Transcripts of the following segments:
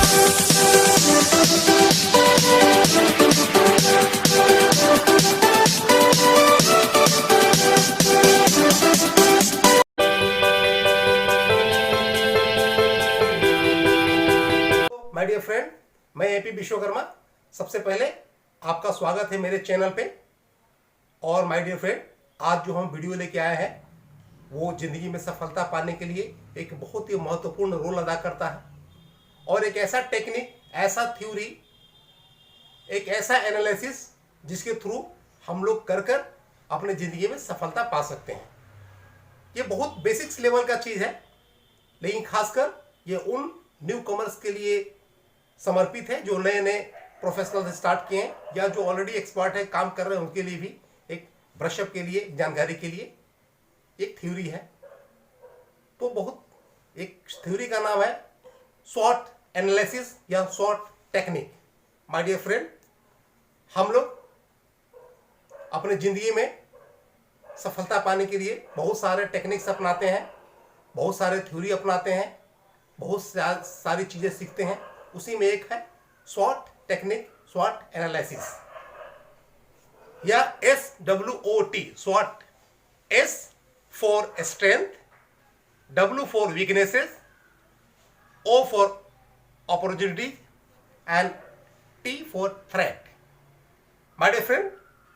My dear friend, मैं AP Vishwakarma. सबसे पहले आपका स्वागत है मेरे चैनल पे। और माय डियर फ्रेंड, आज जो हम वीडियो लेके आए हैं वो ज़िंदगी में सफलता पाने के लिए एक बहुत ही महत्वपूर्ण रोल अदा करता है। और एक ऐसा टेक्निक, ऐसा थ्योरी, एक ऐसा एनालिसिस जिसके थ्रू हम लोग कर अपने ज़िंदगी में सफलता पा सकते हैं। ये बहुत बेसिक्स लेवल का चीज़ है, लेकिन खासकर ये उन न्यू कमर्स के लिए समर्पित है जो नए नए प्रोफेशनल स्टार्ट किए हैं या जो ऑलरेडी एक्सपर्ट है, काम कर रहे हैं, उनके लिए भी एक ब्रशअप के लिए, जानकारी के लिए एक थ्योरी है। तो बहुत एक थ्योरी का नाम है स्वॉट एनालिसिस या स्वॉट टेक्निक। माय डियर फ्रेंड, हम लोग अपने ज़िंदगी में सफलता पाने के लिए बहुत सारे टेक्निक्स अपनाते हैं, बहुत सारे थ्योरी अपनाते हैं, बहुत सारी चीज़ें सीखते हैं। उसी में एक है स्वॉट टेक्निक, स्वॉट एनालिसिस या SWOT। स्वॉट, S for strength, W for weaknesses, O for opportunity and T for threat. My dear friend,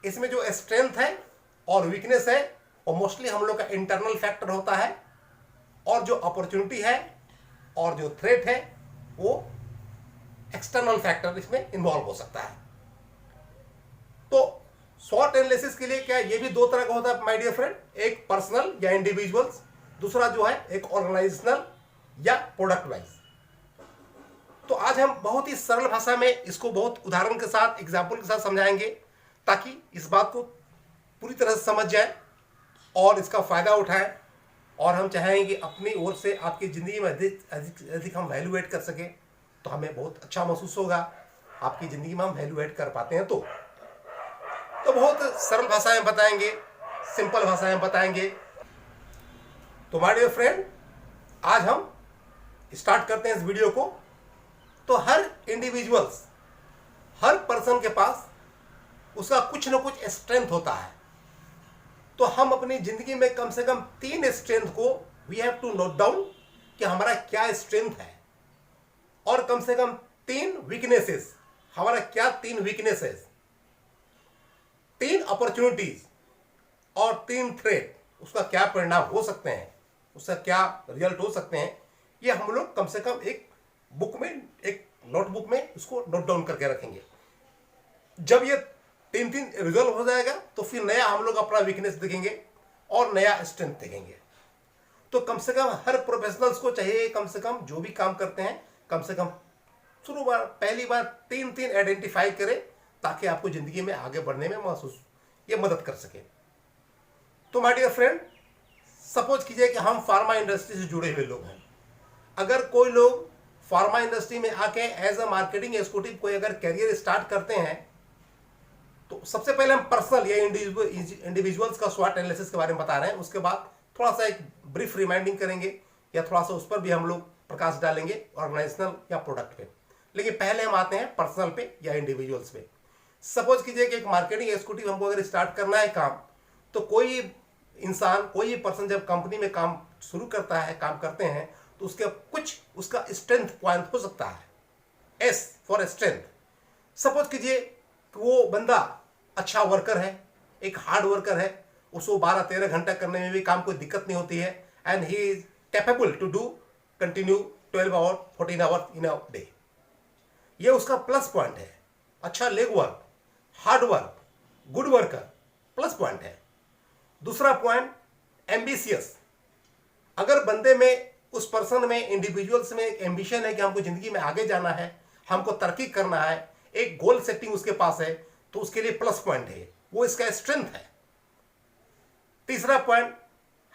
इसमें जो स्ट्रेंथ है और वीकनेस है वो मोस्टली हम लोग का इंटरनल फैक्टर होता है, और जो अपॉर्चुनिटी है और जो थ्रेट है वो एक्सटर्नल फैक्टर इसमें इन्वॉल्व हो सकता है। तो स्वॉट एनालिसिस के लिए क्या ये भी दो तरह का होता है माय डियर फ्रेंड, एक पर्सनल या इंडिविजुअल्स, दूसरा जो है एक ऑर्गेनाइजेशनल या प्रोडक्ट वाइज। तो आज हम बहुत ही सरल भाषा में इसको बहुत उदाहरण के साथ, एग्जाम्पल के साथ समझाएंगे ताकि इस बात को पूरी तरह से समझ जाए और इसका फायदा उठाएं। और हम चाहेंगे अपनी ओर से आपकी ज़िंदगी में अधिक हम वैल्यू ऐड कर सकें, तो हमें बहुत अच्छा महसूस होगा। आपकी ज़िंदगी में हम वैल्यू ऐड कर पाते हैं तो बहुत सरल भाषा में बताएंगे, सिंपल भाषा में बताएंगे। तो माय डियर फ्रेंड, आज हम स्टार्ट करते हैं इस वीडियो को। तो हर इंडिविजुअल्स, हर पर्सन के पास उसका कुछ ना कुछ स्ट्रेंथ होता है। तो हम अपनी ज़िंदगी में कम से कम 3 स्ट्रेंथ को we have to note down कि हमारा क्या स्ट्रेंथ है, और कम से कम 3 वीकनेसेस, हमारा क्या 3 वीकनेसेस, 3 अपॉर्चुनिटीज और 3 थ्रेट, उसका क्या परिणाम हो सकते हैं, उसका क्या रिजल्ट हो सकते हैं, ये हम लोग कम से कम एक बुक में, एक नोटबुक में उसको नोट डाउन करके रखेंगे। जब ये 3 रिजल्ट हो जाएगा तो फिर नया हम लोग अपना वीकनेस देखेंगे और नया स्ट्रेंथ देखेंगे। तो कम से कम हर प्रोफेशनल्स को चाहिए, कम से कम जो भी काम करते हैं, कम से कम पहली बार 3 आइडेंटिफाई करें ताकि आपको ज़िंदगी में आगे बढ़ने में महसूस ये मदद कर सके। तो माय डियर फ्रेंड, सपोज कीजिए कि हम फार्मा इंडस्ट्री से जुड़े हुए लोग हैं। अगर कोई लोग फार्मा इंडस्ट्री में आके एज अ मार्केटिंग एग्जीक्यूटिव कोई अगर करियर स्टार्ट करते हैं, तो सबसे पहले हम पर्सनल या इंडिविजुअल्स का स्वॉट एनालिसिस के बारे में बता रहे हैं। उसके बाद थोड़ा सा एक ब्रीफ रिमाइंडिंग करेंगे या थोड़ा सा उस पर भी हम लोग प्रकाश डालेंगे, ऑर्गेनाइजेशनल या प्रोडक्ट पे। लेकिन पहले हम आते हैं पर्सनल पे या इंडिविजुअल्स पे। सपोज कीजिए कि एक मार्केटिंग एग्जीक्यूटिव हमको अगर स्टार्ट करना है काम, तो कोई इंसान, कोई पर्सन जब कंपनी में काम शुरू करता है, काम करते हैं, तो उसके कुछ उसका स्ट्रेंथ पॉइंट हो सकता है। S for strength. सपोज कीजिए कि वो बंदा अच्छा वर्कर है, एक हार्ड वर्कर है, उसको 12-13 घंटा करने में भी काम कोई दिक्कत नहीं होती है, and he is capable to do continue 12 hour 14 hour in a day. ये उसका प्लस पॉइंट है। अच्छा leg work, hard work, good worker, plus point है। दूसरा पॉइंट, एम्बिशियस। अगर बंदे में, उस पर्सन में, इंडिविजुअल्स में एक एम्बिशन है कि हमको ज़िंदगी में आगे जाना है, हमको तरक्की करना है, एक गोल सेटिंग उसके पास है, तो उसके लिए प्लस पॉइंट है, वो इसका स्ट्रेंथ है। तीसरा पॉइंट,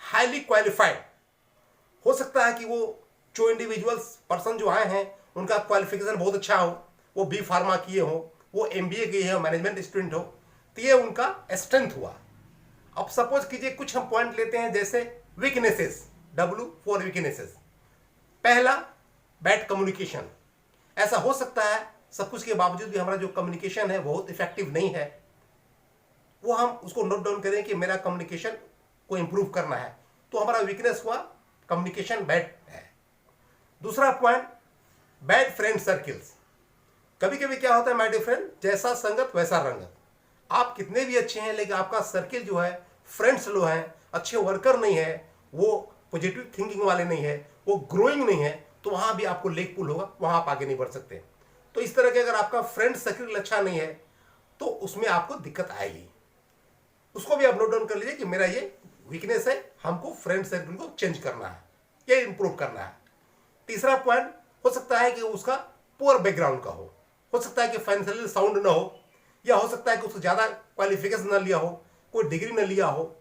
हाईली क्वालिफाइड। हो सकता है कि वो जो इंडिविजुअल्स पर्सन जो आए हैं उनका क्वालिफिकेशन बहुत अच्छा हो, वो बी फार्मा किए हो, वो MBA किए हो, मैनेजमेंट स्टूडेंट हो, तो ये उनका स्ट्रेंथ हुआ। अब सपोज कीजिए कुछ हम पॉइंट लेते हैं, जैसे वीकनेसेस, W फॉर वीकनेसेस। पहला, बैड कम्युनिकेशन। ऐसा हो सकता है सब कुछ के बावजूद भी हमारा जो कम्युनिकेशन है बहुत इफेक्टिव नहीं है, वो हम उसको नोट डाउन करें कि मेरा कम्युनिकेशन को इंप्रूव करना है, तो हमारा वीकनेस हुआ कम्युनिकेशन बैड है। दूसरा पॉइंट, बैड फ्रेंड सर्किल्स। कभी कभी क्या होता है माय डियर फ्रेंड, जैसा संगत वैसा रंगत। आप कितने भी अच्छे हैं लेकिन आपका सर्किल जो है, फ्रेंड्स लो हैं, अच्छे वर्कर नहीं है, वो पॉजिटिव थिंकिंग वाले नहीं है, वो ग्रोइंग नहीं है, तो वहां भी आपको लेग पुल होगा, वहां आप आगे नहीं बढ़ सकते। तो इस तरह के अगर आपका फ्रेंड सर्किल अच्छा नहीं है तो उसमें आपको दिक्कत आएगी। उसको भी आप नोट डाउन कर लीजिए कि मेरा ये वीकनेस है, हमको फ्रेंड सर्किल को चेंज करना है, ये इंप्रूव करना है। तीसरा पॉइंट हो सकता है कि उसका पुअर बैकग्राउंड का हो सकता है कि फाइनेंशियली साउंड ना हो, या हो सकता है कि उसको ज़्यादा क्वालिफिकेशन ना लिया हो, कोई डिग्री ना लिया हो,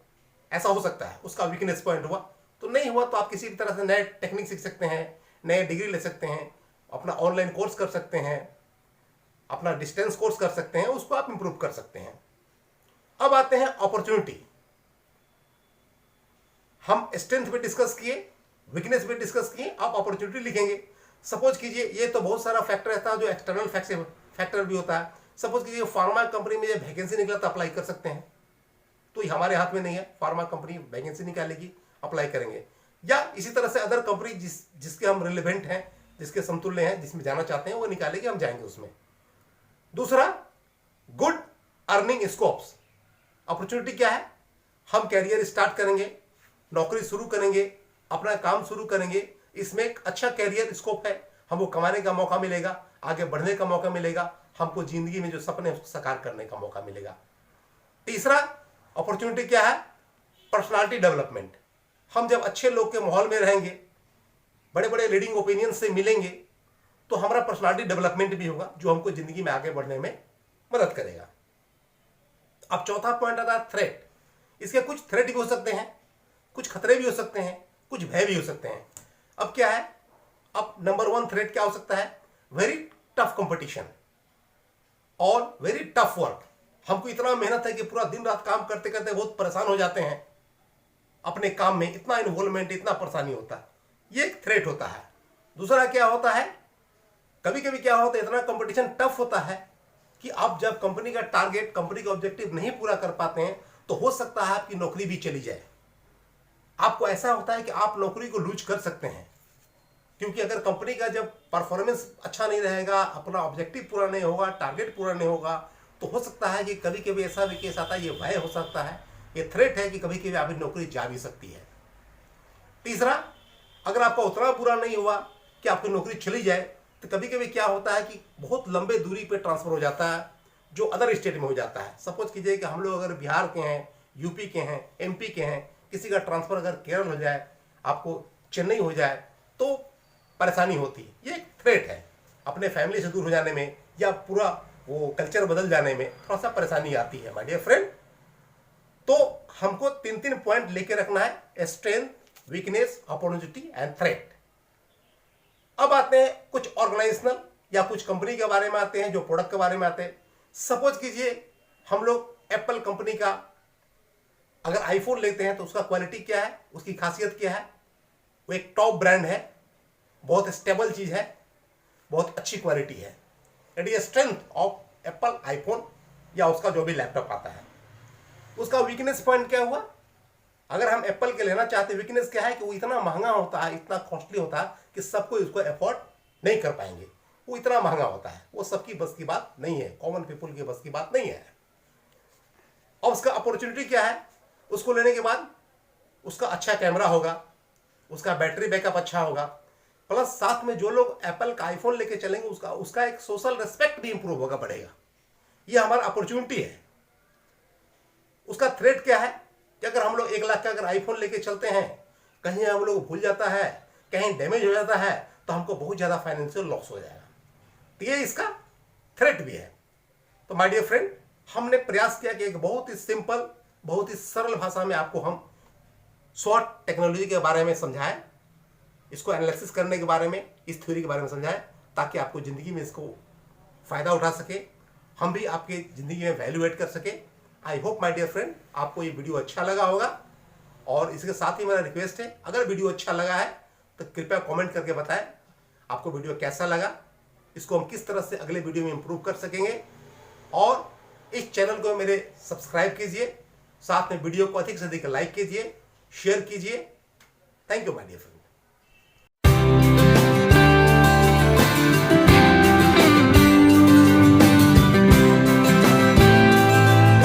ऐसा हो सकता है उसका वीकनेस पॉइंट हुआ। तो नहीं हुआ तो आप किसी भी तरह से नए टेक्निक सीख सकते हैं, नए डिग्री ले सकते हैं, अपना ऑनलाइन कोर्स कर सकते हैं, अपना डिस्टेंस कोर्स कर सकते हैं, उसको आप इंप्रूव कर सकते हैं। अब आते हैं अपॉर्चुनिटी। हम स्ट्रेंथ पे डिस्कस किए, वीकनेस पे डिस्कस किए, आप अपॉर्चुनिटी लिखेंगे। सपोज कीजिए, ये तो बहुत सारा फैक्टर रहता है जो एक्सटर्नल फैक्टर भी होता है। सपोज कीजिए फार्मा कंपनी में जब वैकेंसी निकला तो अप्लाई कर सकते हैं, तो ये हमारे हाथ में नहीं है, फार्मा कंपनी वैकेंसी निकालेगी, अप्लाई करेंगे। या इसी तरह से अदर कंपनी जिसके हम रिलेवेंट हैं, जिसके समतुल्य हैं, जिसमें जाना चाहते हैं, वो निकालेगी, हम जाएंगे उसमें। दूसरा, गुड अर्निंग स्कोप्स। अपॉर्चुनिटी क्या है, हम कैरियर स्टार्ट करेंगे, नौकरी शुरू करेंगे, अपना काम शुरू करेंगे, इसमें एक अच्छा कैरियर स्कोप है, हमको कमाने का मौका मिलेगा, आगे बढ़ने का मौका मिलेगा, हमको जिंदगी में जो सपने हैं उसको साकार करने का मौका मिलेगा। तीसरा अपॉर्चुनिटी क्या है, पर्सनालिटी डेवलपमेंट। हम जब अच्छे लोग के माहौल में रहेंगे, बड़े बड़े लीडिंग ओपिनियन से मिलेंगे, तो हमारा पर्सनालिटी डेवलपमेंट भी होगा जो हमको जिंदगी में आगे बढ़ने में मदद करेगा। अब चौथा पॉइंट आता है थ्रेट। इसके कुछ थ्रेट भी हो सकते हैं, कुछ खतरे भी हो सकते हैं, कुछ भय भी हो सकते हैं। अब क्या है, अब नंबर 1 थ्रेट क्या हो सकता है, वेरी टफ कंपटीशन और वेरी टफ वर्क। हमको इतना मेहनत है कि पूरा दिन रात काम करते करते बहुत परेशान हो जाते हैं, अपने काम में इतना इन्वॉल्वमेंट, इतना परेशानी होता है, ये एक थ्रेट होता है। दूसरा क्या होता है, कभी कभी क्या होता है, इतना कंपटीशन टफ होता है कि आप जब कंपनी का टारगेट, कंपनी का ऑब्जेक्टिव नहीं पूरा कर पाते हैं तो हो सकता है आपकी नौकरी भी चली जाए। आपको ऐसा होता है कि आप नौकरी को लूज कर सकते हैं, क्योंकि अगर कंपनी का जब परफॉर्मेंस अच्छा नहीं रहेगा, अपना ऑब्जेक्टिव पूरा नहीं होगा, टारगेट पूरा नहीं होगा, तो हो सकता है कि कभी कभी ऐसा भी केस आता है, ये भय हो सकता है, ये थ्रेट है कि कभी कभी आपकी नौकरी जा भी सकती है। तीसरा, अगर आपका उतना बुरा नहीं हुआ कि आपकी नौकरी चली जाए, तो कभी कभी क्या होता है कि बहुत लंबे दूरी पे ट्रांसफर हो जाता है, जो अदर स्टेट में हो जाता है। सपोज कीजिए कि हम लोग अगर बिहार के हैं, यूपी के हैं, एमपी के हैं, किसी का ट्रांसफर अगर केरल हो जाए, आपको चेन्नई हो जाए, तो परेशानी होती है। ये एक थ्रेट है, अपने फैमिली से दूर हो जाने में या पूरा वो कल्चर बदल जाने में थोड़ा सा परेशानी आती है माय डियर फ्रेंड। तो हमको 3 पॉइंट लेके रखना है, strength, weakness, opportunity and threat. अब आते हैं कुछ ऑर्गेनाइजेशनल या कुछ कंपनी के बारे में आते हैं, जो प्रोडक्ट के बारे में आते हैं। सपोज कीजिए हम लोग एप्पल कंपनी का अगर आईफोन लेते हैं तो उसका क्वालिटी क्या है, उसकी खासियत क्या है, वो एक टॉप ब्रांड है, बहुत स्टेबल चीज है, बहुत अच्छी क्वालिटी है। It is strength of Apple iPhone या उसका जो भी लैपटॉप आता है। उसका वीकनेस पॉइंट क्या हुआ, अगर हम एप्पल के लेना चाहते हैं, वीकनेस क्या है कि वो इतना महंगा होता है, इतना कॉस्टली होता है कि सब कोई उसको अफोर्ड नहीं कर पाएंगे। वो इतना महंगा होता है, वो सबकी बस की बात नहीं है, कॉमन पीपल की बस की बात नहीं है। और उसका अपॉर्चुनिटी क्या है, उसको लेने के बाद उसका अच्छा कैमरा होगा, उसका बैटरी बैकअप अच्छा होगा, प्लस साथ में जो लोग एप्पल का आईफोन लेके चलेंगे उसका एक सोशल रिस्पेक्ट भी इंप्रूव होगा, बढ़ेगा। ये हमारा अपॉर्चुनिटी है। उसका थ्रेट क्या है कि अगर हम लोग 1 लाख का अगर आईफोन लेके चलते हैं, कहीं हम लोग भूल जाता है, कहीं डैमेज हो जाता है, तो हमको बहुत ज्यादा फाइनेंशियल लॉस हो जाएगा। तो ये इसका थ्रेट भी है। तो माय डियर फ्रेंड, हमने प्रयास किया कि एक बहुत ही सिंपल, बहुत ही सरल भाषा में आपको हम शॉर्ट टेक्नोलॉजी के बारे में समझाएं, इसको एनालिसिस करने के बारे में, इस थ्योरी के बारे में समझाएं, ताकि आपको जिंदगी में इसको फायदा उठा सके, हम भी आपकी जिंदगी में वैल्यू ऐड कर सके। I hope my dear friend आपको ये वीडियो अच्छा लगा होगा। और इसके साथ ही मेरा रिक्वेस्ट है, अगर वीडियो अच्छा लगा है तो कृपया कमेंट करके बताएं आपको वीडियो कैसा लगा। इसको हम किस तरह से अगले वीडियो में इंप्रूव कर सकेंगे। और इस चैनल को मेरे सब्सक्राइब कीजिए, साथ में वीडियो को अधिक से अधिक लाइक कीजिए, शेयर कीजिए। Thank you my dear friend.